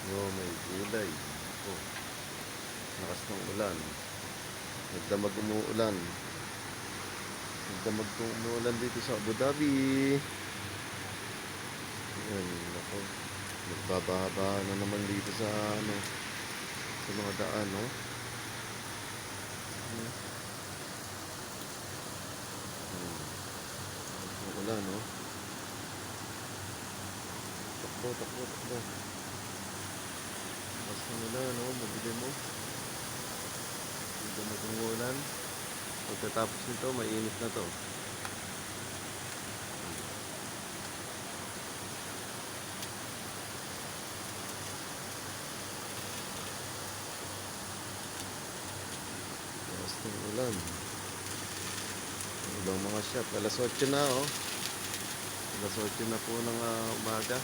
May gulay. Oh, lakas ng ulan. Nagdamag umuulan. Nagdamag kong umuulan dito sa Abu Dhabi. Ayan, ako. Nagbabaha na naman dito sa sa mga daan, no? Hmm. Ang ulan, no? Takbo, takbo, takbo. Lakas ng ulan, no? Mabili mo. Nagdamag umuulan. Pagkatapos nito, mainit na to. Lakas ng ulan. Ibang mga shop. Alas 8 na, oh. Alas 8 na po ng umaga.